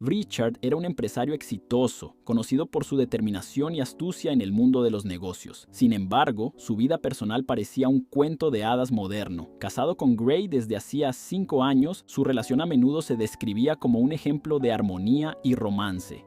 Richard era un empresario exitoso, conocido por su determinación y astucia en el mundo de los negocios. Sin embargo, su vida personal parecía un cuento de hadas moderno. Casado con Gray desde hacía 5 años, su relación a menudo se describía como un ejemplo de armonía y romance.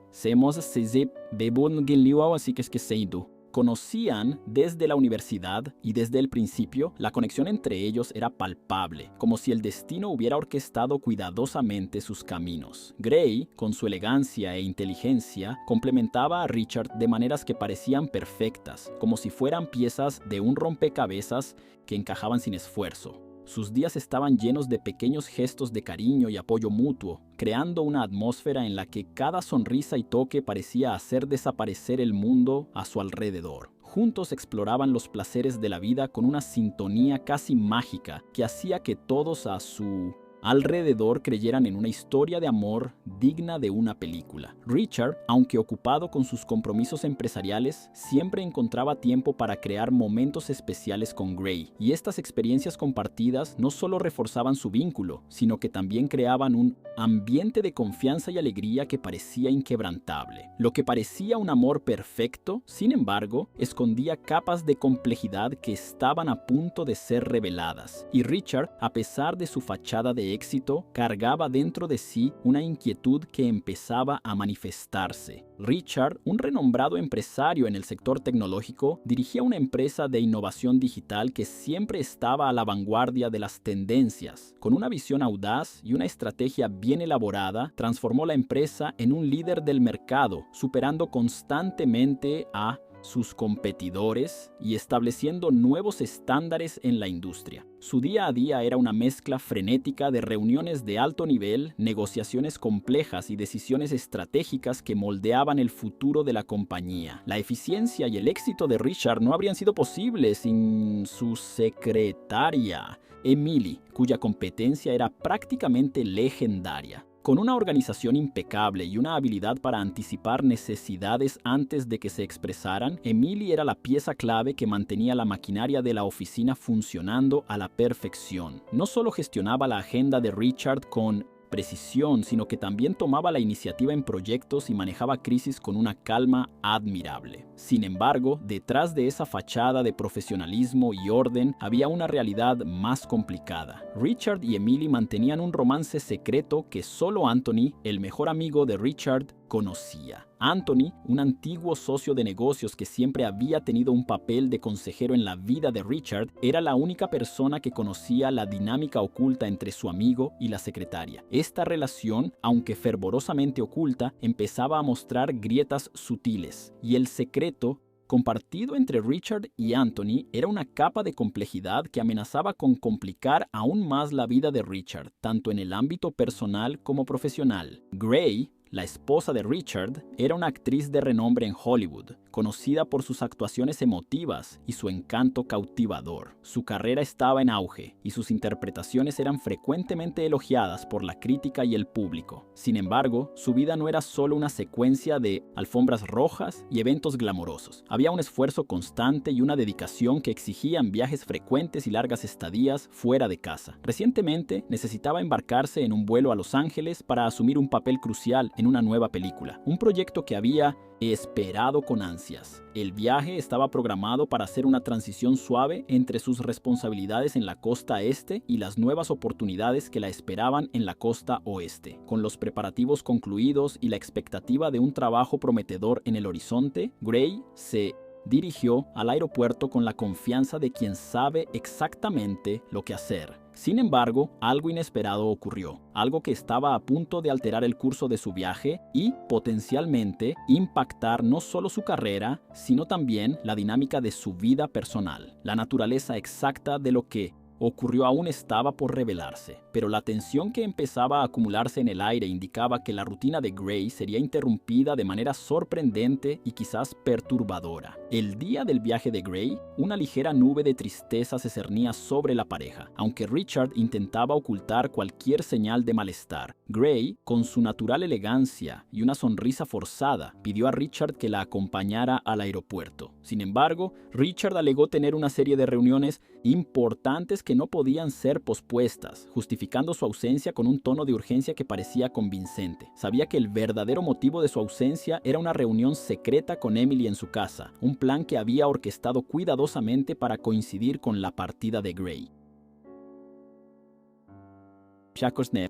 Conocían desde la universidad y desde el principio la conexión entre ellos era palpable, como si el destino hubiera orquestado cuidadosamente sus caminos. Gray, con su elegancia e inteligencia, complementaba a Richard de maneras que parecían perfectas, como si fueran piezas de un rompecabezas que encajaban sin esfuerzo. Sus días estaban llenos de pequeños gestos de cariño y apoyo mutuo, creando una atmósfera en la que cada sonrisa y toque parecía hacer desaparecer el mundo a su alrededor. Juntos exploraban los placeres de la vida con una sintonía casi mágica que hacía que todos a su alrededor creyeran en una historia de amor digna de una película. Richard, aunque ocupado con sus compromisos empresariales, siempre encontraba tiempo para crear momentos especiales con Gray, y estas experiencias compartidas no solo reforzaban su vínculo, sino que también creaban un ambiente de confianza y alegría que parecía inquebrantable. Lo que parecía un amor perfecto, sin embargo, escondía capas de complejidad que estaban a punto de ser reveladas, y Richard, a pesar de su fachada de éxito, cargaba dentro de sí una inquietud que empezaba a manifestarse. Richard, un renombrado empresario en el sector tecnológico, dirigía una empresa de innovación digital que siempre estaba a la vanguardia de las tendencias. Con una visión audaz y una estrategia bien elaborada, transformó la empresa en un líder del mercado, superando constantemente a sus competidores y estableciendo nuevos estándares en la industria. Su día a día era una mezcla frenética de reuniones de alto nivel, negociaciones complejas y decisiones estratégicas que moldeaban el futuro de la compañía. La eficiencia y el éxito de Richard no habrían sido posibles sin su secretaria, Emily, cuya competencia era prácticamente legendaria. Con una organización impecable y una habilidad para anticipar necesidades antes de que se expresaran, Emily era la pieza clave que mantenía la maquinaria de la oficina funcionando a la perfección. No solo gestionaba la agenda de Richard con precisión, sino que también tomaba la iniciativa en proyectos y manejaba crisis con una calma admirable. Sin embargo, detrás de esa fachada de profesionalismo y orden había una realidad más complicada. Richard y Emily mantenían un romance secreto que solo Anthony, el mejor amigo de Richard, conocía. Anthony, un antiguo socio de negocios que siempre había tenido un papel de consejero en la vida de Richard, era la única persona que conocía la dinámica oculta entre su amigo y la secretaria. Esta relación, aunque fervorosamente oculta, empezaba a mostrar grietas sutiles, y el secreto compartido entre Richard y Anthony era una capa de complejidad que amenazaba con complicar aún más la vida de Richard, tanto en el ámbito personal como profesional. Gray, la esposa de Richard, era una actriz de renombre en Hollywood, conocida por sus actuaciones emotivas y su encanto cautivador. Su carrera estaba en auge y sus interpretaciones eran frecuentemente elogiadas por la crítica y el público. Sin embargo, su vida no era solo una secuencia de alfombras rojas y eventos glamorosos. Había un esfuerzo constante y una dedicación que exigían viajes frecuentes y largas estadías fuera de casa. Recientemente, necesitaba embarcarse en un vuelo a Los Ángeles para asumir un papel crucial en una nueva película, un proyecto que había esperado con ansias. El viaje estaba programado para hacer una transición suave entre sus responsabilidades en la costa este y las nuevas oportunidades que la esperaban en la costa oeste. Con los preparativos concluidos y la expectativa de un trabajo prometedor en el horizonte, Gray se dirigió al aeropuerto con la confianza de quien sabe exactamente lo que hacer. Sin embargo, algo inesperado ocurrió, algo que estaba a punto de alterar el curso de su viaje y, potencialmente, impactar no solo su carrera, sino también la dinámica de su vida personal. La naturaleza exacta de lo que ocurrió aún estaba por revelarse, pero la tensión que empezaba a acumularse en el aire indicaba que la rutina de Gray sería interrumpida de manera sorprendente y quizás perturbadora. El día del viaje de Gray, una ligera nube de tristeza se cernía sobre la pareja, aunque Richard intentaba ocultar cualquier señal de malestar. Gray, con su natural elegancia y una sonrisa forzada, pidió a Richard que la acompañara al aeropuerto. Sin embargo, Richard alegó tener una serie de reuniones importantes que no podían ser pospuestas, justificando su ausencia con un tono de urgencia que parecía convincente. Sabía que el verdadero motivo de su ausencia era una reunión secreta con Emily en su casa, un plan que había orquestado cuidadosamente para coincidir con la partida de Gray.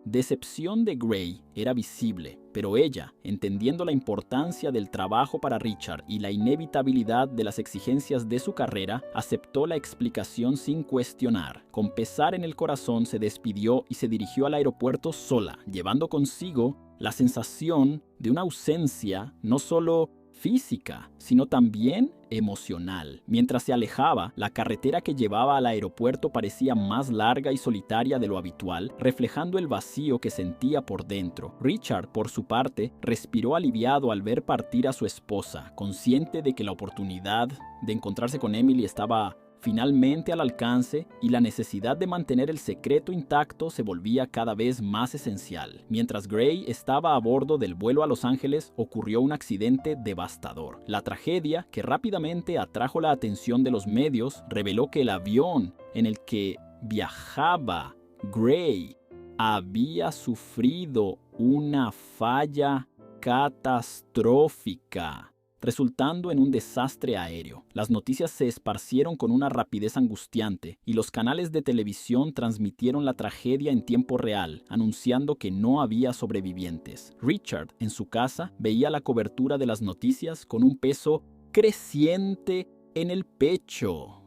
Decepción de Gray era visible, pero ella, entendiendo la importancia del trabajo para Richard y la inevitabilidad de las exigencias de su carrera, aceptó la explicación sin cuestionar. Con pesar en el corazón se despidió y se dirigió al aeropuerto sola, llevando consigo la sensación de una ausencia no solo física, sino también emocional. Mientras se alejaba, la carretera que llevaba al aeropuerto parecía más larga y solitaria de lo habitual, reflejando el vacío que sentía por dentro. Richard, por su parte, respiró aliviado al ver partir a su esposa, consciente de que la oportunidad de encontrarse con Emily estaba finalmente al alcance y la necesidad de mantener el secreto intacto se volvía cada vez más esencial. Mientras Gray estaba a bordo del vuelo a Los Ángeles, ocurrió un accidente devastador. La tragedia, que rápidamente atrajo la atención de los medios, reveló que el avión en el que viajaba Gray había sufrido una falla catastrófica, resultando en un desastre aéreo. Las noticias se esparcieron con una rapidez angustiante y los canales de televisión transmitieron la tragedia en tiempo real, anunciando que no había sobrevivientes. Richard, en su casa, veía la cobertura de las noticias con un peso creciente en el pecho.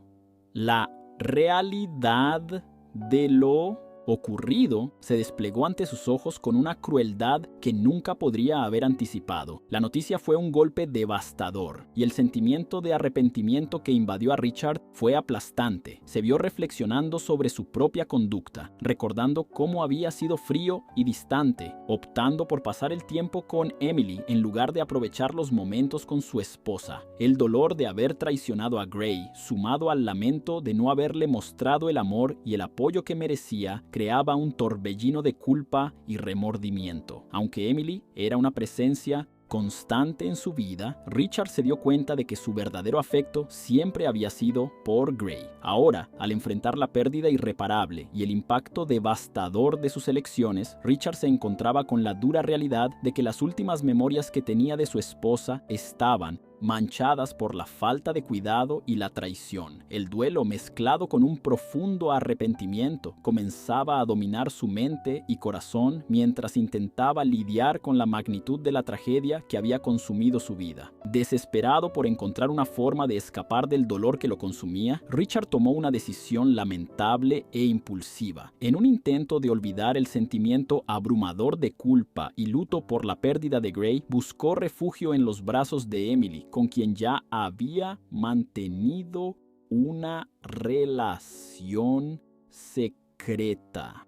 La realidad de lo ocurrido se desplegó ante sus ojos con una crueldad que nunca podría haber anticipado. La noticia fue un golpe devastador, y el sentimiento de arrepentimiento que invadió a Richard fue aplastante. Se vio reflexionando sobre su propia conducta, recordando cómo había sido frío y distante, optando por pasar el tiempo con Emily en lugar de aprovechar los momentos con su esposa. El dolor de haber traicionado a Gray, sumado al lamento de no haberle mostrado el amor y el apoyo que merecía, creaba un torbellino de culpa y remordimiento. Aunque Emily era una presencia constante en su vida, Richard se dio cuenta de que su verdadero afecto siempre había sido por Gray. Ahora, al enfrentar la pérdida irreparable y el impacto devastador de sus elecciones, Richard se encontraba con la dura realidad de que las últimas memorias que tenía de su esposa estaban manchadas por la falta de cuidado y la traición. El duelo, mezclado con un profundo arrepentimiento, comenzaba a dominar su mente y corazón mientras intentaba lidiar con la magnitud de la tragedia que había consumido su vida. Desesperado por encontrar una forma de escapar del dolor que lo consumía, Richard tomó una decisión lamentable e impulsiva. En un intento de olvidar el sentimiento abrumador de culpa y luto por la pérdida de Gray, buscó refugio en los brazos de Emily, con quien ya había mantenido una relación secreta.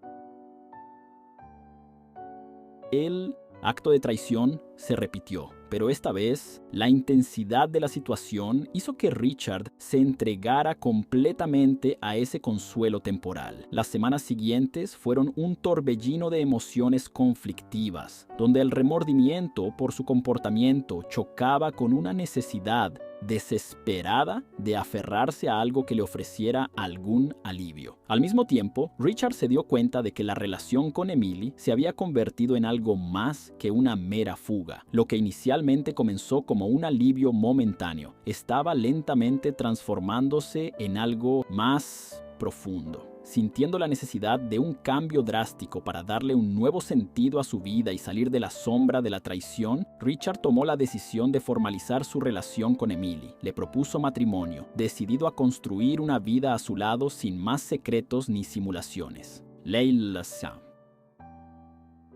El acto de traición se repitió, pero esta vez la intensidad de la situación hizo que Richard se entregara completamente a ese consuelo temporal. Las semanas siguientes fueron un torbellino de emociones conflictivas, donde el remordimiento por su comportamiento chocaba con una necesidad desesperada de aferrarse a algo que le ofreciera algún alivio. Al mismo tiempo, Richard se dio cuenta de que la relación con Emily se había convertido en algo más que una mera fuga. Lo que inicialmente comenzó como un alivio momentáneo, estaba lentamente transformándose en algo más profundo. Sintiendo la necesidad de un cambio drástico para darle un nuevo sentido a su vida y salir de la sombra de la traición, Richard tomó la decisión de formalizar su relación con Emily. Le propuso matrimonio, decidido a construir una vida a su lado sin más secretos ni simulaciones.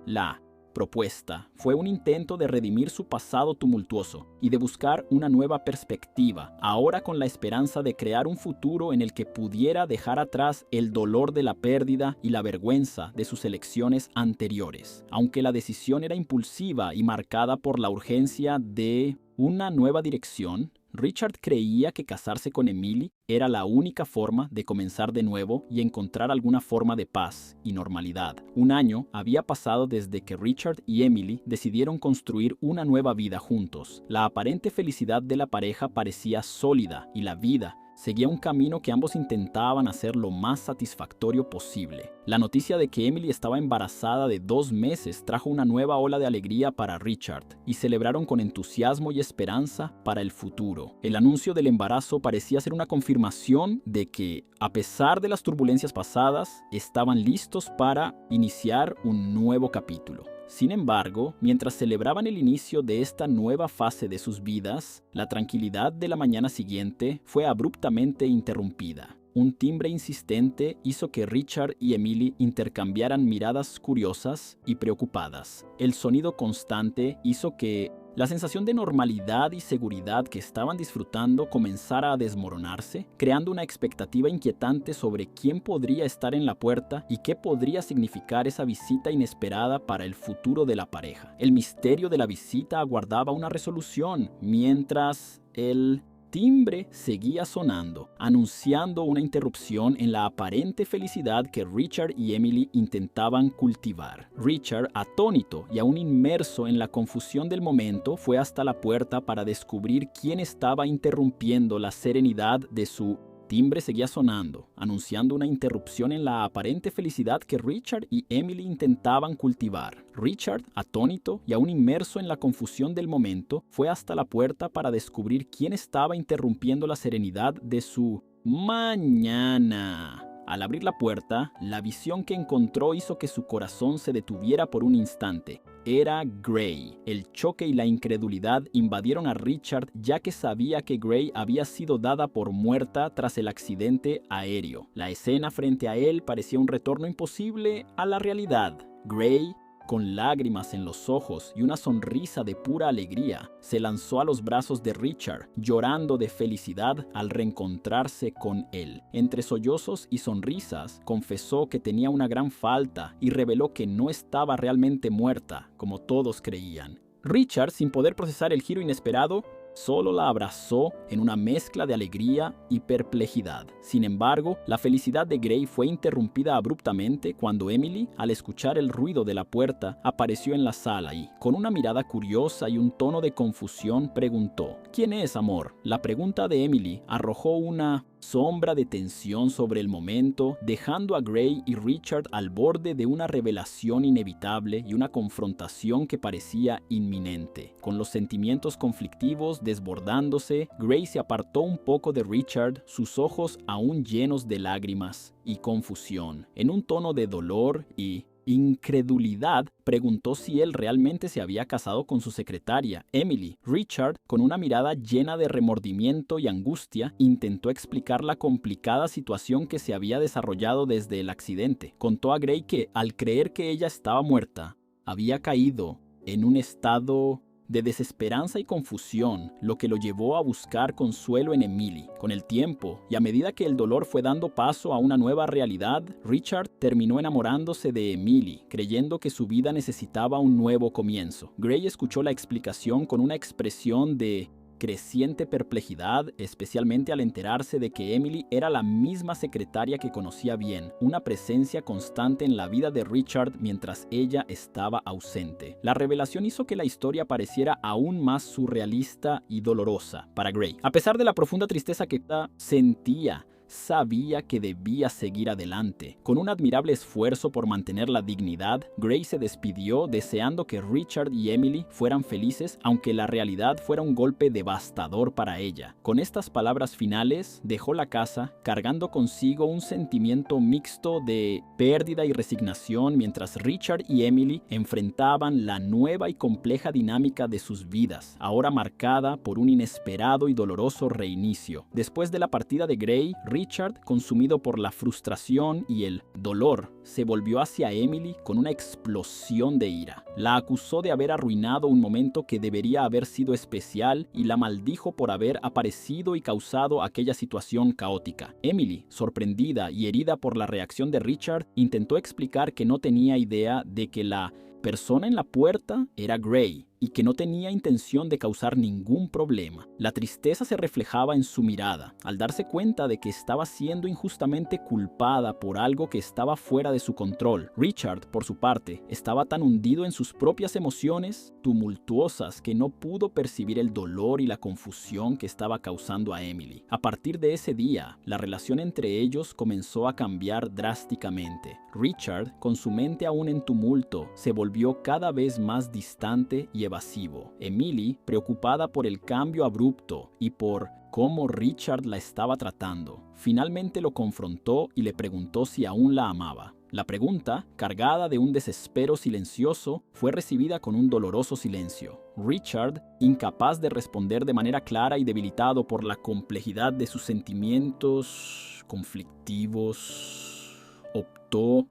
La propuesta fue un intento de redimir su pasado tumultuoso y de buscar una nueva perspectiva, ahora con la esperanza de crear un futuro en el que pudiera dejar atrás el dolor de la pérdida y la vergüenza de sus elecciones anteriores. Aunque la decisión era impulsiva y marcada por la urgencia de una nueva dirección, Richard creía que casarse con Emily era la única forma de comenzar de nuevo y encontrar alguna forma de paz y normalidad. Un año había pasado desde que Richard y Emily decidieron construir una nueva vida juntos. La aparente felicidad de la pareja parecía sólida y la vida seguía un camino que ambos intentaban hacer lo más satisfactorio posible. La noticia de que Emily estaba embarazada de 2 meses trajo una nueva ola de alegría para Richard y celebraron con entusiasmo y esperanza para el futuro. El anuncio del embarazo parecía ser una confirmación de que, a pesar de las turbulencias pasadas, estaban listos para iniciar un nuevo capítulo. Sin embargo, mientras celebraban el inicio de esta nueva fase de sus vidas, la tranquilidad de la mañana siguiente fue abruptamente interrumpida. Un timbre insistente hizo que Richard y Emily intercambiaran miradas curiosas y preocupadas. El sonido constante hizo que la sensación de normalidad y seguridad que estaban disfrutando comenzara a desmoronarse, creando una expectativa inquietante sobre quién podría estar en la puerta y qué podría significar esa visita inesperada para el futuro de la pareja. El misterio de la visita aguardaba una resolución, mientras el timbre seguía sonando, anunciando una interrupción en la aparente felicidad que Richard y Emily intentaban cultivar. Richard, atónito y aún inmerso en la confusión del momento, fue hasta la puerta para descubrir quién estaba interrumpiendo la serenidad de su timbre seguía sonando, anunciando una interrupción en la aparente felicidad que Richard y Emily intentaban cultivar. Richard, atónito y aún inmerso en la confusión del momento, fue hasta la puerta para descubrir quién estaba interrumpiendo la serenidad de su mañana. Al abrir la puerta, la visión que encontró hizo que su corazón se detuviera por un instante. Era Gray. El choque y la incredulidad invadieron a Richard, ya que sabía que Gray había sido dada por muerta tras el accidente aéreo. La escena frente a él parecía un retorno imposible a la realidad. Gray, con lágrimas en los ojos y una sonrisa de pura alegría, se lanzó a los brazos de Richard, llorando de felicidad al reencontrarse con él. Entre sollozos y sonrisas, confesó que tenía una gran falta y reveló que no estaba realmente muerta, como todos creían. Richard, sin poder procesar el giro inesperado, solo la abrazó en una mezcla de alegría y perplejidad. Sin embargo, la felicidad de Gray fue interrumpida abruptamente cuando Emily, al escuchar el ruido de la puerta, apareció en la sala y, con una mirada curiosa y un tono de confusión, preguntó: ¿Quién es, amor? La pregunta de Emily arrojó una sombra de tensión sobre el momento, dejando a Gray y Richard al borde de una revelación inevitable y una confrontación que parecía inminente. Con los sentimientos conflictivos desbordándose, Gray se apartó un poco de Richard, sus ojos aún llenos de lágrimas y confusión. En un tono de dolor y incredulidad, preguntó si él realmente se había casado con su secretaria, Emily. Richard, con una mirada llena de remordimiento y angustia, intentó explicar la complicada situación que se había desarrollado desde el accidente. Contó a Gray que, al creer que ella estaba muerta, había caído en un estado de desesperanza y confusión, lo que lo llevó a buscar consuelo en Emily. Con el tiempo, y a medida que el dolor fue dando paso a una nueva realidad, Richard terminó enamorándose de Emily, creyendo que su vida necesitaba un nuevo comienzo. Gray escuchó la explicación con una expresión de creciente perplejidad, especialmente al enterarse de que Emily era la misma secretaria que conocía bien, una presencia constante en la vida de Richard mientras ella estaba ausente. La revelación hizo que la historia pareciera aún más surrealista y dolorosa para Gray. A pesar de la profunda tristeza que sentía, sabía que debía seguir adelante. Con un admirable esfuerzo por mantener la dignidad, Gray se despidió deseando que Richard y Emily fueran felices, aunque la realidad fuera un golpe devastador para ella. Con estas palabras finales, dejó la casa, cargando consigo un sentimiento mixto de pérdida y resignación, mientras Richard y Emily enfrentaban la nueva y compleja dinámica de sus vidas, ahora marcada por un inesperado y doloroso reinicio. Después de la partida de Gray, Richard, consumido por la frustración y el dolor, se volvió hacia Emily con una explosión de ira. La acusó de haber arruinado un momento que debería haber sido especial y la maldijo por haber aparecido y causado aquella situación caótica. Emily, sorprendida y herida por la reacción de Richard, intentó explicar que no tenía idea de que la persona en la puerta era Gray y que no tenía intención de causar ningún problema. La tristeza se reflejaba en su mirada, al darse cuenta de que estaba siendo injustamente culpada por algo que estaba fuera de su control. Richard, por su parte, estaba tan hundido en sus propias emociones tumultuosas que no pudo percibir el dolor y la confusión que estaba causando a Emily. A partir de ese día, la relación entre ellos comenzó a cambiar drásticamente. Richard, con su mente aún en tumulto, se volvió cada vez más distante y evasivo. Emily, preocupada por el cambio abrupto y por cómo Richard la estaba tratando, finalmente lo confrontó y le preguntó si aún la amaba. La pregunta, cargada de un desespero silencioso, fue recibida con un doloroso silencio. Richard, incapaz de responder de manera clara y debilitado por la complejidad de sus sentimientos conflictivos, optó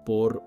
por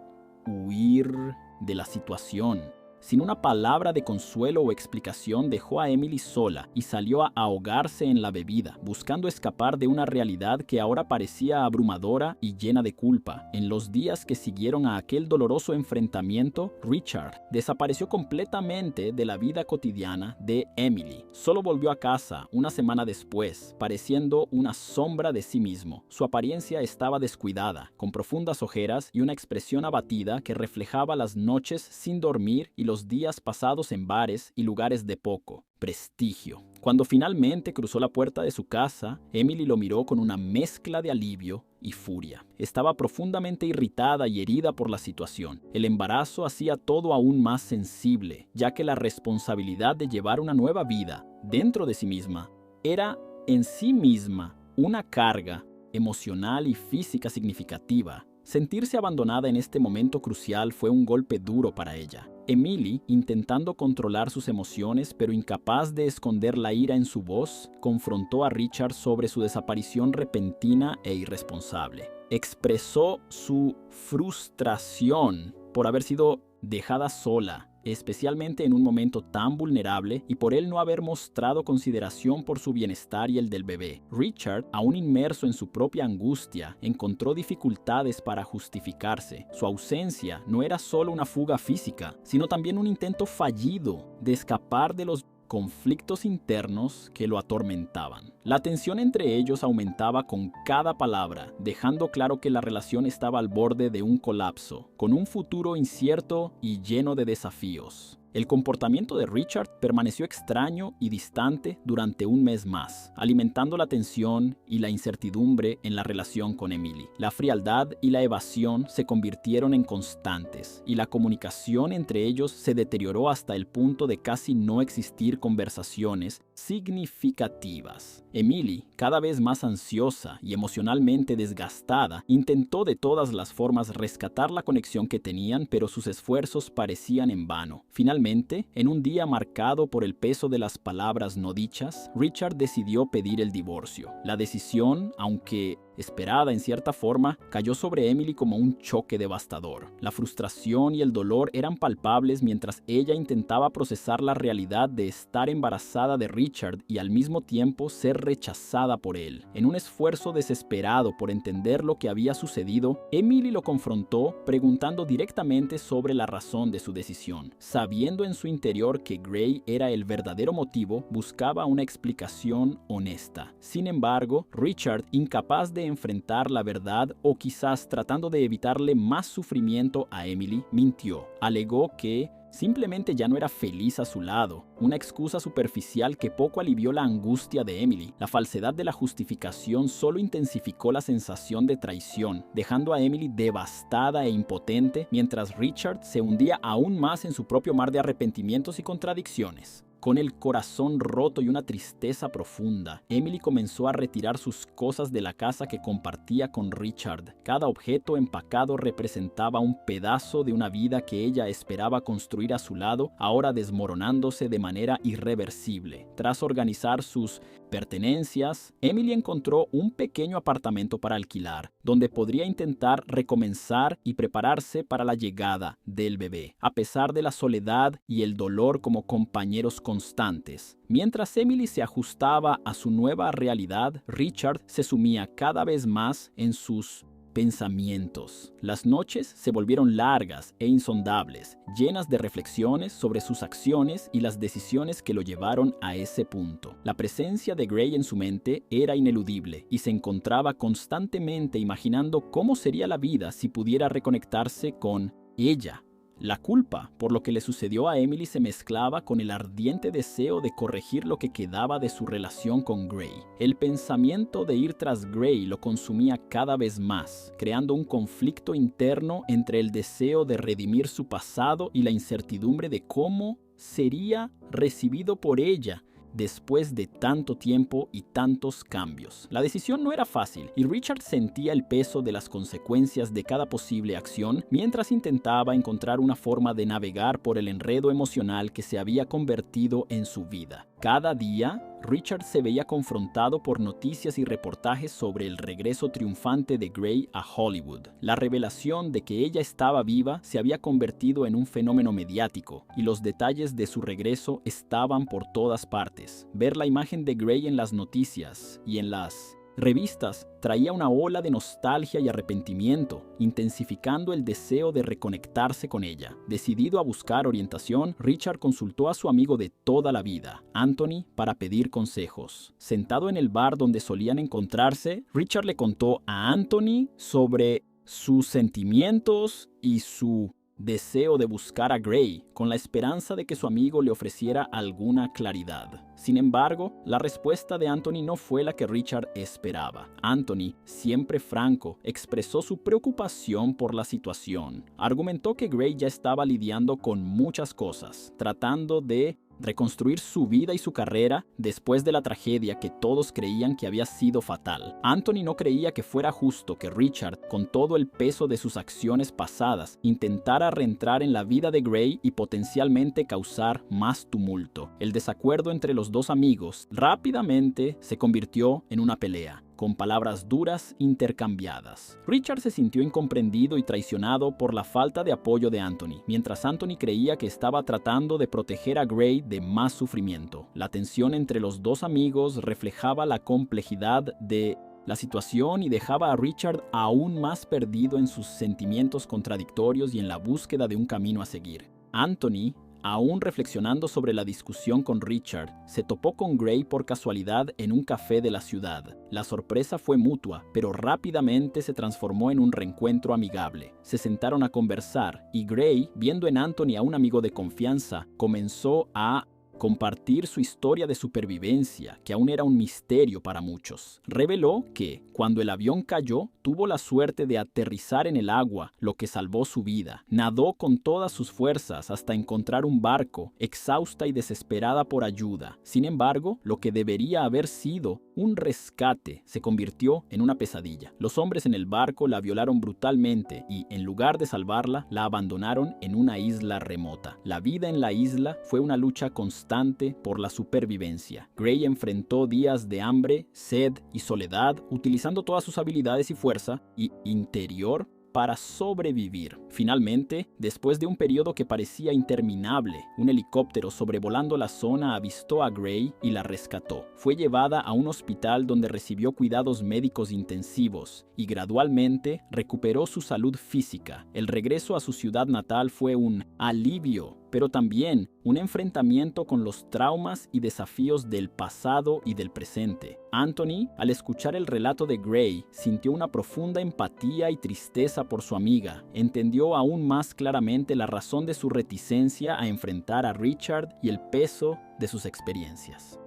huir de la situación. Sin una palabra de consuelo o explicación, dejó a Emily sola y salió a ahogarse en la bebida, buscando escapar de una realidad que ahora parecía abrumadora y llena de culpa. En los días que siguieron a aquel doloroso enfrentamiento, Richard desapareció completamente de la vida cotidiana de Emily. Solo volvió a casa una semana después, pareciendo una sombra de sí mismo. Su apariencia estaba descuidada, con profundas ojeras y una expresión abatida que reflejaba las noches sin dormir y los días pasados en bares y lugares de poco prestigio. Cuando finalmente cruzó la puerta de su casa, Emily lo miró con una mezcla de alivio y furia. Estaba profundamente irritada y herida por la situación. El embarazo hacía todo aún más sensible, ya que la responsabilidad de llevar una nueva vida dentro de sí misma era en sí misma una carga emocional y física significativa. Sentirse abandonada en este momento crucial fue un golpe duro para ella. Emily, intentando controlar sus emociones pero incapaz de esconder la ira en su voz, confrontó a Richard sobre su desaparición repentina e irresponsable. Expresó su frustración por haber sido dejada sola, especialmente en un momento tan vulnerable, y por él no haber mostrado consideración por su bienestar y el del bebé. Richard, aún inmerso en su propia angustia, encontró dificultades para justificarse. Su ausencia no era solo una fuga física, sino también un intento fallido de escapar de los conflictos internos que lo atormentaban. La tensión entre ellos aumentaba con cada palabra, dejando claro que la relación estaba al borde de un colapso, con un futuro incierto y lleno de desafíos. El comportamiento de Richard permaneció extraño y distante durante un mes más, alimentando la tensión y la incertidumbre en la relación con Emily. La frialdad y la evasión se convirtieron en constantes, y la comunicación entre ellos se deterioró hasta el punto de casi no existir conversaciones significativas. Emily, cada vez más ansiosa y emocionalmente desgastada, intentó de todas las formas rescatar la conexión que tenían, pero sus esfuerzos parecían en vano. Finalmente, en un día marcado por el peso de las palabras no dichas, Richard decidió pedir el divorcio. La decisión, aunque esperada en cierta forma, cayó sobre Emily como un choque devastador. La frustración y el dolor eran palpables mientras ella intentaba procesar la realidad de estar embarazada de Richard y al mismo tiempo ser rechazada por él. En un esfuerzo desesperado por entender lo que había sucedido, Emily lo confrontó preguntando directamente sobre la razón de su decisión. Sabiendo en su interior que Gray era el verdadero motivo, buscaba una explicación honesta. Sin embargo, Richard, incapaz de enfrentar la verdad o quizás tratando de evitarle más sufrimiento a Emily, mintió. Alegó que simplemente ya no era feliz a su lado, una excusa superficial que poco alivió la angustia de Emily. La falsedad de la justificación solo intensificó la sensación de traición, dejando a Emily devastada e impotente, mientras Richard se hundía aún más en su propio mar de arrepentimientos y contradicciones. Con el corazón roto y una tristeza profunda, Emily comenzó a retirar sus cosas de la casa que compartía con Richard. Cada objeto empacado representaba un pedazo de una vida que ella esperaba construir a su lado, ahora desmoronándose de manera irreversible. Tras organizar sus pertenencias, Emily encontró un pequeño apartamento para alquilar, donde podría intentar recomenzar y prepararse para la llegada del bebé, a pesar de la soledad y el dolor como compañeros constantes. Mientras Emily se ajustaba a su nueva realidad, Richard se sumía cada vez más en sus pensamientos. Las noches se volvieron largas e insondables, llenas de reflexiones sobre sus acciones y las decisiones que lo llevaron a ese punto. La presencia de Gray en su mente era ineludible y se encontraba constantemente imaginando cómo sería la vida si pudiera reconectarse con ella. La culpa por lo que le sucedió a Emily se mezclaba con el ardiente deseo de corregir lo que quedaba de su relación con Gray. El pensamiento de ir tras Gray lo consumía cada vez más, creando un conflicto interno entre el deseo de redimir su pasado y la incertidumbre de cómo sería recibido por ella después de tanto tiempo y tantos cambios. La decisión no era fácil y Richard sentía el peso de las consecuencias de cada posible acción mientras intentaba encontrar una forma de navegar por el enredo emocional que se había convertido en su vida. Cada día, Richard se veía confrontado por noticias y reportajes sobre el regreso triunfante de Gray a Hollywood. La revelación de que ella estaba viva se había convertido en un fenómeno mediático, y los detalles de su regreso estaban por todas partes. Ver la imagen de Gray en las noticias y en las revistas traía una ola de nostalgia y arrepentimiento, intensificando el deseo de reconectarse con ella. Decidido a buscar orientación, Richard consultó a su amigo de toda la vida, Anthony, para pedir consejos. Sentado en el bar donde solían encontrarse, Richard le contó a Anthony sobre sus sentimientos y su deseo de buscar a Gray, con la esperanza de que su amigo le ofreciera alguna claridad. Sin embargo, la respuesta de Anthony no fue la que Richard esperaba. Anthony, siempre franco, expresó su preocupación por la situación. Argumentó que Gray ya estaba lidiando con muchas cosas, tratando de reconstruir su vida y su carrera después de la tragedia que todos creían que había sido fatal. Anthony no creía que fuera justo que Richard, con todo el peso de sus acciones pasadas, intentara reentrar en la vida de Gray y potencialmente causar más tumulto. El desacuerdo entre los dos amigos rápidamente se convirtió en una pelea, con palabras duras intercambiadas. Richard se sintió incomprendido y traicionado por la falta de apoyo de Anthony, mientras Anthony creía que estaba tratando de proteger a Gray de más sufrimiento. La tensión entre los dos amigos reflejaba la complejidad de la situación y dejaba a Richard aún más perdido en sus sentimientos contradictorios y en la búsqueda de un camino a seguir. Anthony, aún reflexionando sobre la discusión con Richard, se topó con Gray por casualidad en un café de la ciudad. La sorpresa fue mutua, pero rápidamente se transformó en un reencuentro amigable. Se sentaron a conversar y Gray, viendo en Anthony a un amigo de confianza, comenzó a compartir su historia de supervivencia, que aún era un misterio para muchos. Reveló que, cuando el avión cayó, tuvo la suerte de aterrizar en el agua, lo que salvó su vida. Nadó con todas sus fuerzas hasta encontrar un barco, exhausta y desesperada por ayuda. Sin embargo, lo que debería haber sido un rescate se convirtió en una pesadilla. Los hombres en el barco la violaron brutalmente y, en lugar de salvarla, la abandonaron en una isla remota. La vida en la isla fue una lucha constante por la supervivencia. Gray enfrentó días de hambre, sed y soledad, utilizando todas sus habilidades y fuerza interior para sobrevivir. Finalmente, después de un periodo que parecía interminable, un helicóptero sobrevolando la zona avistó a Gray y la rescató. Fue llevada a un hospital donde recibió cuidados médicos intensivos y gradualmente recuperó su salud física. El regreso a su ciudad natal fue un alivio, pero también un enfrentamiento con los traumas y desafíos del pasado y del presente. Anthony, al escuchar el relato de Gray, sintió una profunda empatía y tristeza por su amiga. Entendió aún más claramente la razón de su reticencia a enfrentar a Richard y el peso de sus experiencias.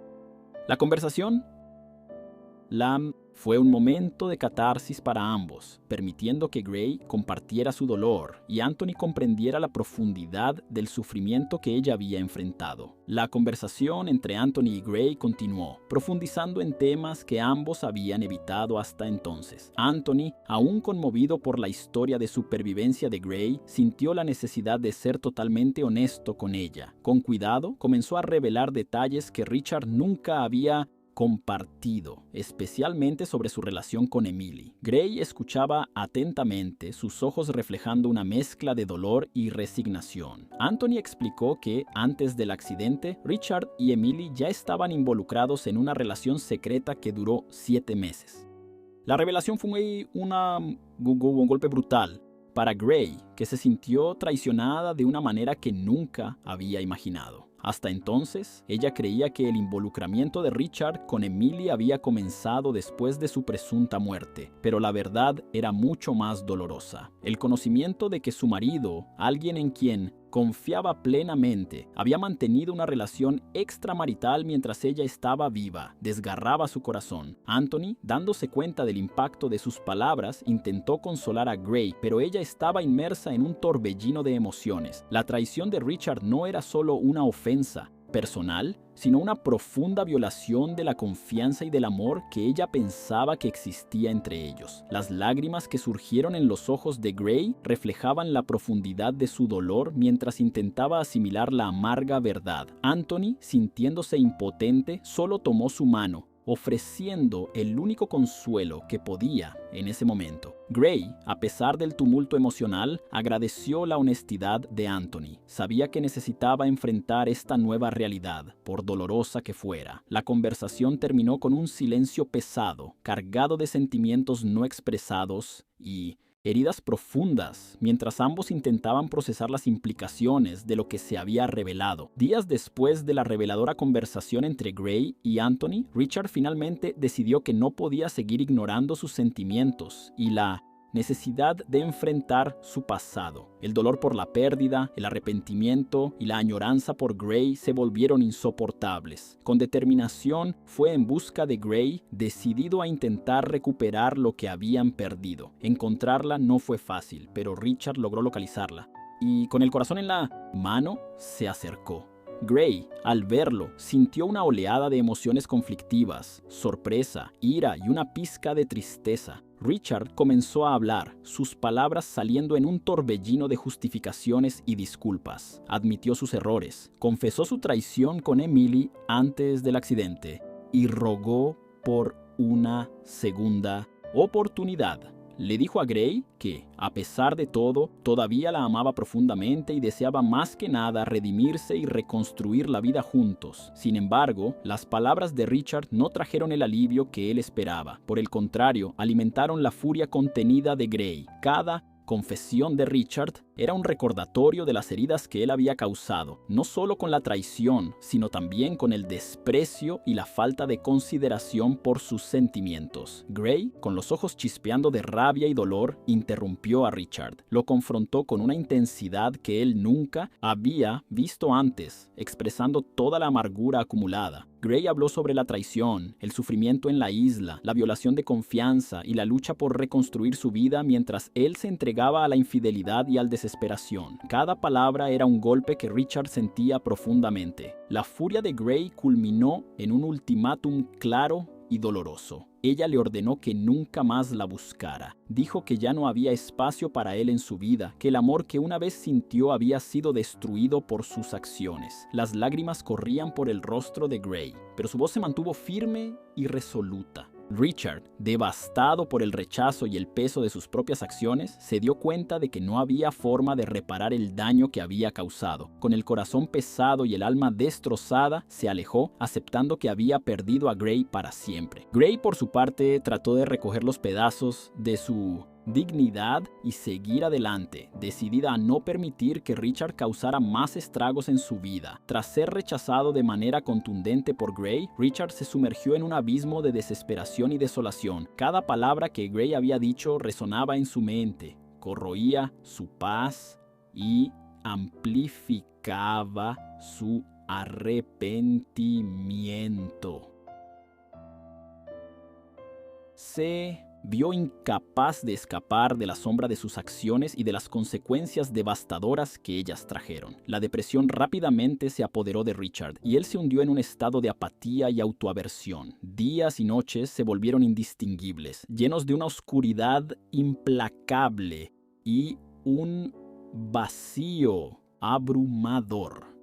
La conversación fue un momento de catarsis para ambos, permitiendo que Gray compartiera su dolor y Anthony comprendiera la profundidad del sufrimiento que ella había enfrentado. La conversación entre Anthony y Gray continuó, profundizando en temas que ambos habían evitado hasta entonces. Anthony, aún conmovido por la historia de supervivencia de Gray, sintió la necesidad de ser totalmente honesto con ella. Con cuidado, comenzó a revelar detalles que Richard nunca había compartido, especialmente sobre su relación con Emily. Gray escuchaba atentamente, sus ojos reflejando una mezcla de dolor y resignación. Anthony explicó que, antes del accidente, Richard y Emily ya estaban involucrados en una relación secreta que duró 7 meses. La revelación fue un golpe brutal para Gray, que se sintió traicionada de una manera que nunca había imaginado. Hasta entonces, ella creía que el involucramiento de Richard con Emily había comenzado después de su presunta muerte, pero la verdad era mucho más dolorosa. El conocimiento de que su marido, alguien en quien confiaba plenamente, había mantenido una relación extramarital mientras ella estaba viva, desgarraba su corazón. Anthony, dándose cuenta del impacto de sus palabras, intentó consolar a Gray, pero ella estaba inmersa en un torbellino de emociones. La traición de Richard no era solo una ofensa personal, sino una profunda violación de la confianza y del amor que ella pensaba que existía entre ellos. Las lágrimas que surgieron en los ojos de Gray reflejaban la profundidad de su dolor mientras intentaba asimilar la amarga verdad. Anthony, sintiéndose impotente, solo tomó su mano, ofreciendo el único consuelo que podía en ese momento. Gray, a pesar del tumulto emocional, agradeció la honestidad de Anthony. Sabía que necesitaba enfrentar esta nueva realidad, por dolorosa que fuera. La conversación terminó con un silencio pesado, cargado de sentimientos no expresados y heridas profundas, mientras ambos intentaban procesar las implicaciones de lo que se había revelado. Días después de la reveladora conversación entre Gray y Anthony, Richard finalmente decidió que no podía seguir ignorando sus sentimientos y la necesidad de enfrentar su pasado. El dolor por la pérdida, el arrepentimiento y la añoranza por Gray se volvieron insoportables. Con determinación fue en busca de Gray, decidido a intentar recuperar lo que habían perdido. Encontrarla no fue fácil, pero Richard logró localizarla y con el corazón en la mano se acercó. Gray, al verlo, sintió una oleada de emociones conflictivas, sorpresa, ira y una pizca de tristeza. Richard comenzó a hablar, sus palabras saliendo en un torbellino de justificaciones y disculpas. Admitió sus errores, confesó su traición con Emily antes del accidente y rogó por una segunda oportunidad. Le dijo a Gray que, a pesar de todo, todavía la amaba profundamente y deseaba más que nada redimirse y reconstruir la vida juntos. Sin embargo, las palabras de Richard no trajeron el alivio que él esperaba. Por el contrario, alimentaron la furia contenida de Gray. Cada confesión de Richard era un recordatorio de las heridas que él había causado, no solo con la traición, sino también con el desprecio y la falta de consideración por sus sentimientos. Gray, con los ojos chispeando de rabia y dolor, interrumpió a Richard. Lo confrontó con una intensidad que él nunca había visto antes, expresando toda la amargura acumulada. Gray habló sobre la traición, el sufrimiento en la isla, la violación de confianza y la lucha por reconstruir su vida mientras él se entregaba a la infidelidad y al desesperación. Cada palabra era un golpe que Richard sentía profundamente. La furia de Gray culminó en un ultimátum claro y doloroso. Ella le ordenó que nunca más la buscara. Dijo que ya no había espacio para él en su vida, que el amor que una vez sintió había sido destruido por sus acciones. Las lágrimas corrían por el rostro de Gray, pero su voz se mantuvo firme y resoluta. Richard, devastado por el rechazo y el peso de sus propias acciones, se dio cuenta de que no había forma de reparar el daño que había causado. Con el corazón pesado y el alma destrozada, se alejó, aceptando que había perdido a Gray para siempre. Gray, por su parte, trató de recoger los pedazos de su dignidad y seguir adelante, decidida a no permitir que Richard causara más estragos en su vida. Tras ser rechazado de manera contundente por Gray, Richard se sumergió en un abismo de desesperación y desolación. Cada palabra que Gray había dicho resonaba en su mente, corroía su paz y amplificaba su arrepentimiento. Se vio incapaz de escapar de la sombra de sus acciones y de las consecuencias devastadoras que ellas trajeron. La depresión rápidamente se apoderó de Richard y él se hundió en un estado de apatía y autoaversión. Días y noches se volvieron indistinguibles, llenos de una oscuridad implacable y un vacío abrumador.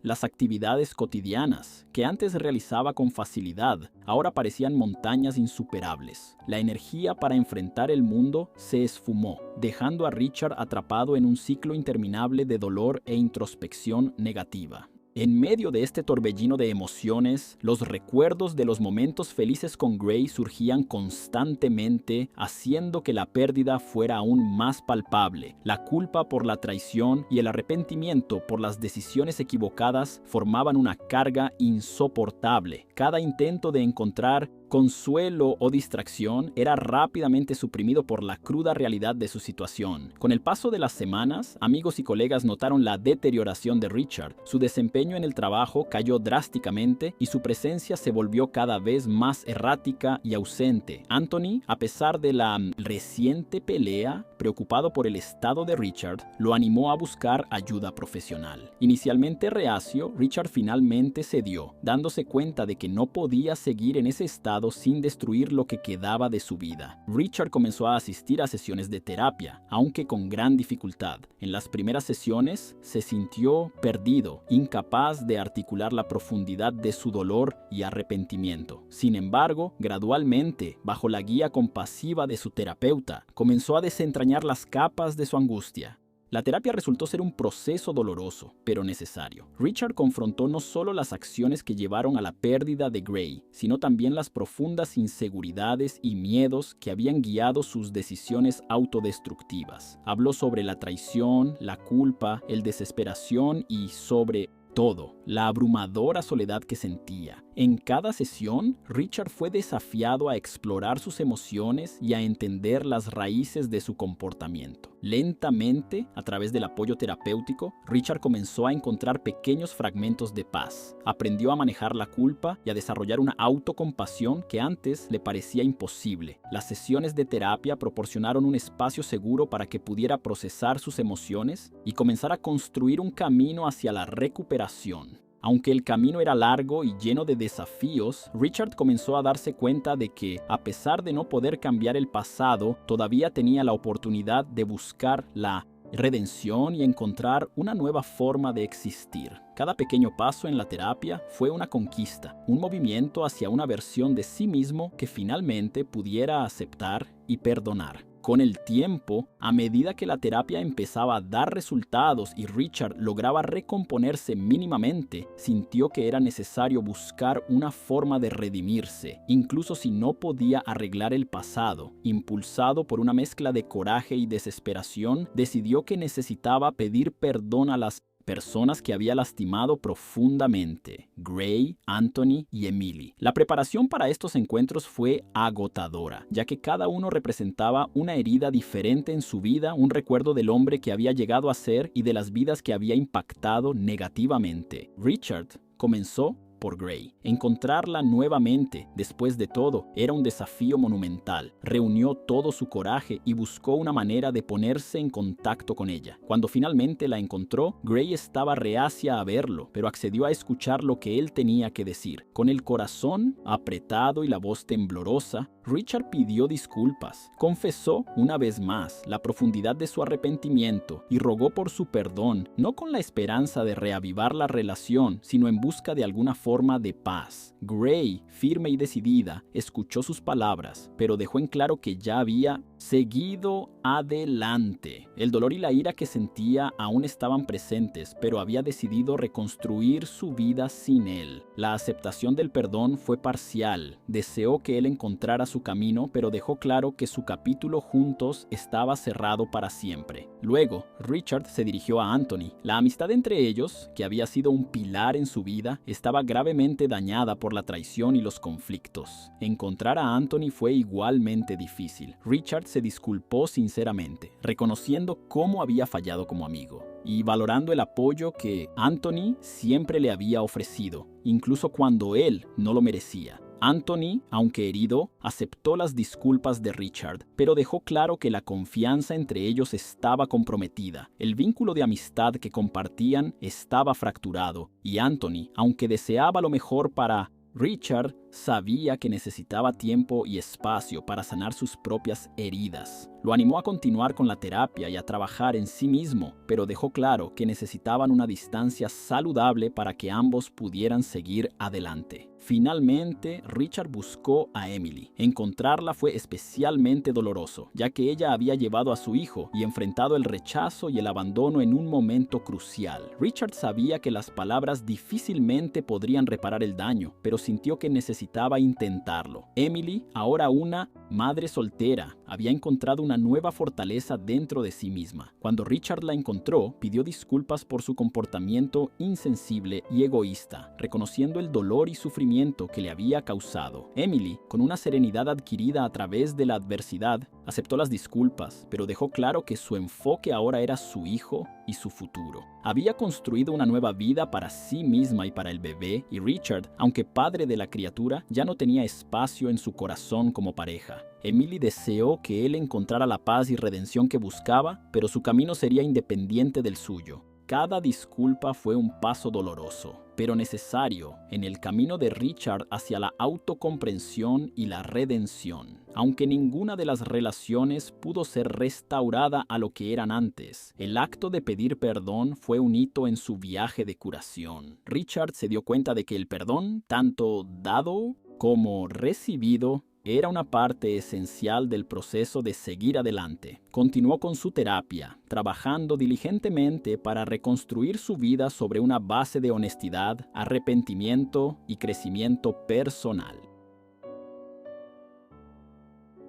Las actividades cotidianas, que antes realizaba con facilidad, ahora parecían montañas insuperables. La energía para enfrentar el mundo se esfumó, dejando a Richard atrapado en un ciclo interminable de dolor e introspección negativa. En medio de este torbellino de emociones, los recuerdos de los momentos felices con Gray surgían constantemente, haciendo que la pérdida fuera aún más palpable. La culpa por la traición y el arrepentimiento por las decisiones equivocadas formaban una carga insoportable. Cada intento de encontrar consuelo o distracción era rápidamente suprimido por la cruda realidad de su situación. Con el paso de las semanas, amigos y colegas notaron la deterioración de Richard. Su desempeño en el trabajo cayó drásticamente y su presencia se volvió cada vez más errática y ausente. Anthony, a pesar de la reciente pelea, preocupado por el estado de Richard, lo animó a buscar ayuda profesional. Inicialmente reacio, Richard finalmente cedió, dándose cuenta de que no podía seguir en ese estado sin destruir lo que quedaba de su vida. Richard comenzó a asistir a sesiones de terapia, aunque con gran dificultad. En las primeras sesiones se sintió perdido, incapaz de articular la profundidad de su dolor y arrepentimiento. Sin embargo, gradualmente, bajo la guía compasiva de su terapeuta, comenzó a desentrañar las capas de su angustia. La terapia resultó ser un proceso doloroso, pero necesario. Richard confrontó no solo las acciones que llevaron a la pérdida de Gray, sino también las profundas inseguridades y miedos que habían guiado sus decisiones autodestructivas. Habló sobre la traición, la culpa, la desesperación y sobre todo, la abrumadora soledad que sentía. En cada sesión, Richard fue desafiado a explorar sus emociones y a entender las raíces de su comportamiento. Lentamente, a través del apoyo terapéutico, Richard comenzó a encontrar pequeños fragmentos de paz. Aprendió a manejar la culpa y a desarrollar una autocompasión que antes le parecía imposible. Las sesiones de terapia proporcionaron un espacio seguro para que pudiera procesar sus emociones y comenzar a construir un camino hacia la recuperación. Aunque el camino era largo y lleno de desafíos, Richard comenzó a darse cuenta de que, a pesar de no poder cambiar el pasado, todavía tenía la oportunidad de buscar la redención y encontrar una nueva forma de existir. Cada pequeño paso en la terapia fue una conquista, un movimiento hacia una versión de sí mismo que finalmente pudiera aceptar y perdonar. Con el tiempo, a medida que la terapia empezaba a dar resultados y Richard lograba recomponerse mínimamente, sintió que era necesario buscar una forma de redimirse, incluso si no podía arreglar el pasado. Impulsado por una mezcla de coraje y desesperación, decidió que necesitaba pedir perdón a las personas que había lastimado profundamente: Gray, Anthony y Emily. La preparación para estos encuentros fue agotadora, ya que cada uno representaba una herida diferente en su vida, un recuerdo del hombre que había llegado a ser y de las vidas que había impactado negativamente. Richard comenzó por Gray. Encontrarla nuevamente, después de todo, era un desafío monumental. Reunió todo su coraje y buscó una manera de ponerse en contacto con ella. Cuando finalmente la encontró, Gray estaba reacia a verlo, pero accedió a escuchar lo que él tenía que decir. Con el corazón apretado y la voz temblorosa, Richard pidió disculpas, confesó una vez más la profundidad de su arrepentimiento y rogó por su perdón, no con la esperanza de reavivar la relación, sino en busca de alguna forma de paz. Gray, firme y decidida, escuchó sus palabras, pero dejó en claro que ya había seguido adelante. El dolor y la ira que sentía aún estaban presentes, pero había decidido reconstruir su vida sin él. La aceptación del perdón fue parcial. Deseó que él encontrara su camino, pero dejó claro que su capítulo juntos estaba cerrado para siempre. Luego, Richard se dirigió a Anthony. La amistad entre ellos, que había sido un pilar en su vida, estaba gravemente dañada por la traición y los conflictos. Encontrar a Anthony fue igualmente difícil. Richard se disculpó sinceramente, reconociendo cómo había fallado como amigo y valorando el apoyo que Anthony siempre le había ofrecido, incluso cuando él no lo merecía. Anthony, aunque herido, aceptó las disculpas de Richard, pero dejó claro que la confianza entre ellos estaba comprometida. El vínculo de amistad que compartían estaba fracturado, y Anthony, aunque deseaba lo mejor para Richard, sabía que necesitaba tiempo y espacio para sanar sus propias heridas. Lo animó a continuar con la terapia y a trabajar en sí mismo, pero dejó claro que necesitaban una distancia saludable para que ambos pudieran seguir adelante. Finalmente, Richard buscó a Emily. Encontrarla fue especialmente doloroso, ya que ella había llevado a su hijo y enfrentado el rechazo y el abandono en un momento crucial. Richard sabía que las palabras difícilmente podrían reparar el daño, pero sintió que necesitaba intentarlo. Emily, ahora una madre soltera, había encontrado una nueva fortaleza dentro de sí misma. Cuando Richard la encontró, pidió disculpas por su comportamiento insensible y egoísta, reconociendo el dolor y sufrimiento que le había causado. Emily, con una serenidad adquirida a través de la adversidad, aceptó las disculpas, pero dejó claro que su enfoque ahora era su hijo y su futuro. Había construido una nueva vida para sí misma y para el bebé, y Richard, aunque padre de la criatura, ya no tenía espacio en su corazón como pareja. Emily deseó que él encontrara la paz y redención que buscaba, pero su camino sería independiente del suyo. Cada disculpa fue un paso doloroso, pero necesario en el camino de Richard hacia la autocomprensión y la redención. Aunque ninguna de las relaciones pudo ser restaurada a lo que eran antes, el acto de pedir perdón fue un hito en su viaje de curación. Richard se dio cuenta de que el perdón, tanto dado como recibido, era una parte esencial del proceso de seguir adelante. Continuó con su terapia, trabajando diligentemente para reconstruir su vida sobre una base de honestidad, arrepentimiento y crecimiento personal.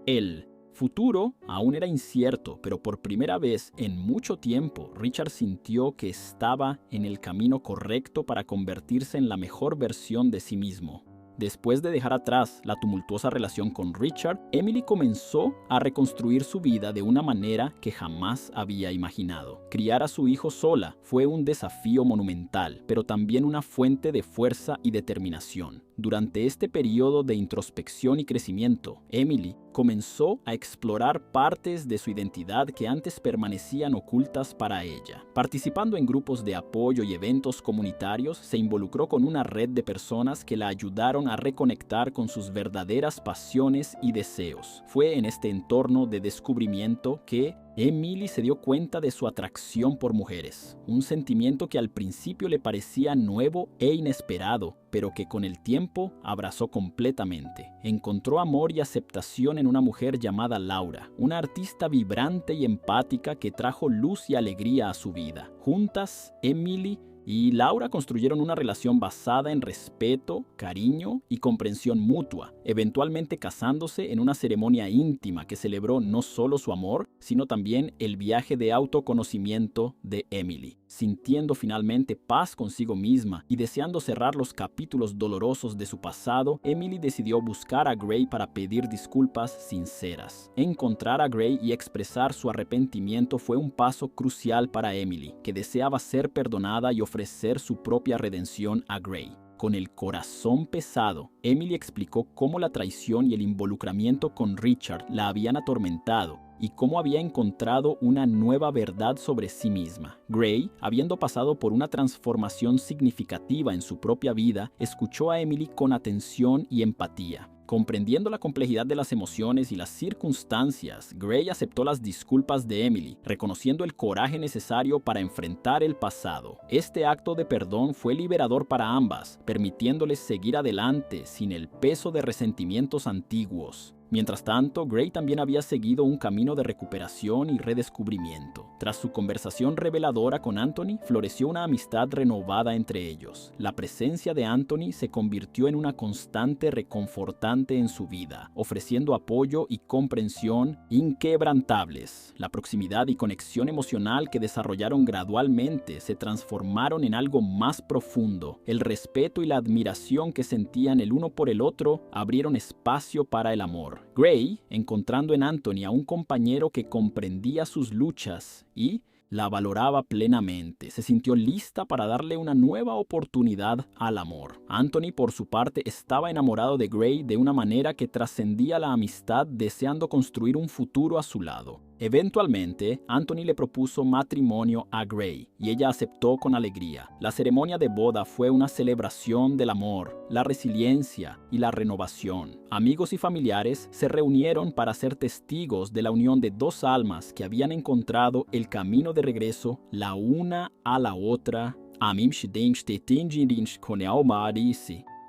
El futuro aún era incierto, pero por primera vez en mucho tiempo, Richard sintió que estaba en el camino correcto para convertirse en la mejor versión de sí mismo. Después de dejar atrás la tumultuosa relación con Richard, Emily comenzó a reconstruir su vida de una manera que jamás había imaginado. Criar a su hijo sola fue un desafío monumental, pero también una fuente de fuerza y determinación. Durante este periodo de introspección y crecimiento, Emily comenzó a explorar partes de su identidad que antes permanecían ocultas para ella. Participando en grupos de apoyo y eventos comunitarios, se involucró con una red de personas que la ayudaron a reconectar con sus verdaderas pasiones y deseos. Fue en este entorno de descubrimiento que Emily se dio cuenta de su atracción por mujeres, un sentimiento que al principio le parecía nuevo e inesperado, pero que con el tiempo abrazó completamente. Encontró amor y aceptación en una mujer llamada Laura, una artista vibrante y empática que trajo luz y alegría a su vida. Juntas, Emily y Laura construyeron una relación basada en respeto, cariño y comprensión mutua, eventualmente casándose en una ceremonia íntima que celebró no solo su amor, sino también el viaje de autoconocimiento de Emily. Sintiendo finalmente paz consigo misma y deseando cerrar los capítulos dolorosos de su pasado, Emily decidió buscar a Gray para pedir disculpas sinceras. Encontrar a Gray y expresar su arrepentimiento fue un paso crucial para Emily, que deseaba ser perdonada y ofrecer su propia redención a Gray. Con el corazón pesado, Emily explicó cómo la traición y el involucramiento con Richard la habían atormentado y cómo había encontrado una nueva verdad sobre sí misma. Gray, habiendo pasado por una transformación significativa en su propia vida, escuchó a Emily con atención y empatía. Comprendiendo la complejidad de las emociones y las circunstancias, Gray aceptó las disculpas de Emily, reconociendo el coraje necesario para enfrentar el pasado. Este acto de perdón fue liberador para ambas, permitiéndoles seguir adelante sin el peso de resentimientos antiguos. Mientras tanto, Gray también había seguido un camino de recuperación y redescubrimiento. Tras su conversación reveladora con Anthony, floreció una amistad renovada entre ellos. La presencia de Anthony se convirtió en una constante reconfortante en su vida, ofreciendo apoyo y comprensión inquebrantables. La proximidad y conexión emocional que desarrollaron gradualmente se transformaron en algo más profundo. El respeto y la admiración que sentían el uno por el otro abrieron espacio para el amor. Gray, encontrando en Anthony a un compañero que comprendía sus luchas y la valoraba plenamente, se sintió lista para darle una nueva oportunidad al amor. Anthony, por su parte, estaba enamorado de Gray de una manera que trascendía la amistad, deseando construir un futuro a su lado. Eventualmente, Anthony le propuso matrimonio a Gray y ella aceptó con alegría. La ceremonia de boda fue una celebración del amor, la resiliencia y la renovación. Amigos y familiares se reunieron para ser testigos de la unión de dos almas que habían encontrado el camino de regreso la una a la otra.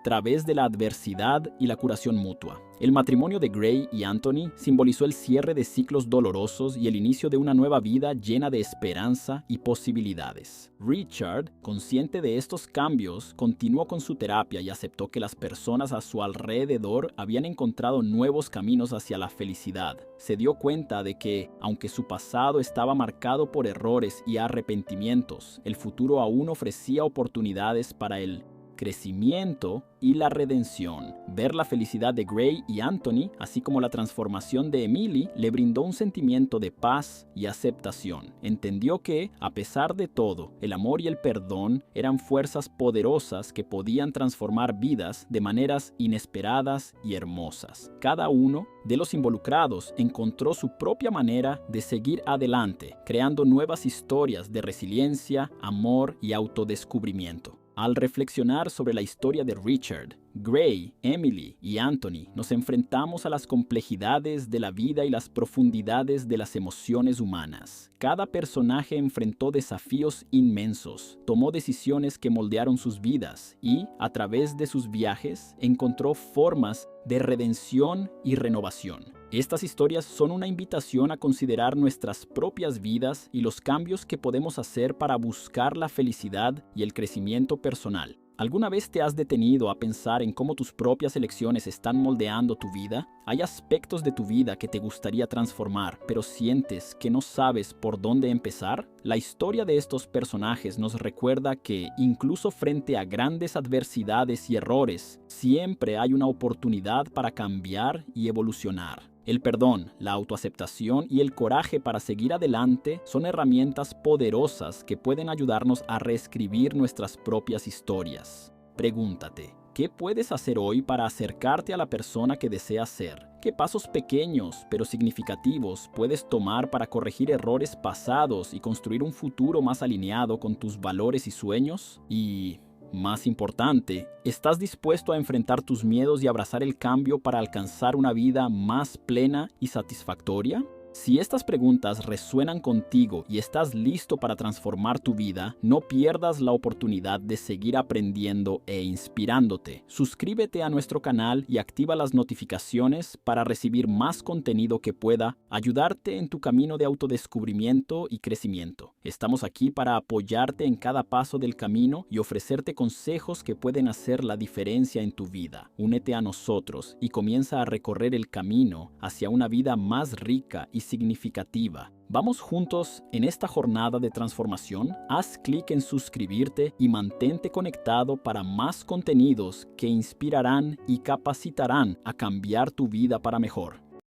Través de la adversidad y la curación mutua. El matrimonio de Gray y Anthony simbolizó el cierre de ciclos dolorosos y el inicio de una nueva vida llena de esperanza y posibilidades. Richard, consciente de estos cambios, continuó con su terapia y aceptó que las personas a su alrededor habían encontrado nuevos caminos hacia la felicidad. Se dio cuenta de que, aunque su pasado estaba marcado por errores y arrepentimientos, el futuro aún ofrecía oportunidades para él. Crecimiento y la redención. Ver la felicidad de Gray y Anthony, así como la transformación de Emily, le brindó un sentimiento de paz y aceptación. Entendió que, a pesar de todo, el amor y el perdón eran fuerzas poderosas que podían transformar vidas de maneras inesperadas y hermosas. Cada uno de los involucrados encontró su propia manera de seguir adelante, creando nuevas historias de resiliencia, amor y autodescubrimiento. Al reflexionar sobre la historia de Richard, Gray, Emily y Anthony, nos enfrentamos a las complejidades de la vida y las profundidades de las emociones humanas. Cada personaje enfrentó desafíos inmensos, tomó decisiones que moldearon sus vidas y, a través de sus viajes, encontró formas de redención y renovación. Estas historias son una invitación a considerar nuestras propias vidas y los cambios que podemos hacer para buscar la felicidad y el crecimiento personal. ¿Alguna vez te has detenido a pensar en cómo tus propias elecciones están moldeando tu vida? ¿Hay aspectos de tu vida que te gustaría transformar, pero sientes que no sabes por dónde empezar? La historia de estos personajes nos recuerda que, incluso frente a grandes adversidades y errores, siempre hay una oportunidad para cambiar y evolucionar. El perdón, la autoaceptación y el coraje para seguir adelante son herramientas poderosas que pueden ayudarnos a reescribir nuestras propias historias. Pregúntate, ¿qué puedes hacer hoy para acercarte a la persona que deseas ser? ¿Qué pasos pequeños pero significativos puedes tomar para corregir errores pasados y construir un futuro más alineado con tus valores y sueños? Y más importante, ¿estás dispuesto a enfrentar tus miedos y abrazar el cambio para alcanzar una vida más plena y satisfactoria? Si estas preguntas resuenan contigo y estás listo para transformar tu vida, no pierdas la oportunidad de seguir aprendiendo e inspirándote. Suscríbete a nuestro canal y activa las notificaciones para recibir más contenido que pueda ayudarte en tu camino de autodescubrimiento y crecimiento. Estamos aquí para apoyarte en cada paso del camino y ofrecerte consejos que pueden hacer la diferencia en tu vida. Únete a nosotros y comienza a recorrer el camino hacia una vida más rica y significativa. Vamos juntos en esta jornada de transformación. Haz clic en suscribirte y mantente conectado para más contenidos que inspirarán y capacitarán a cambiar tu vida para mejor.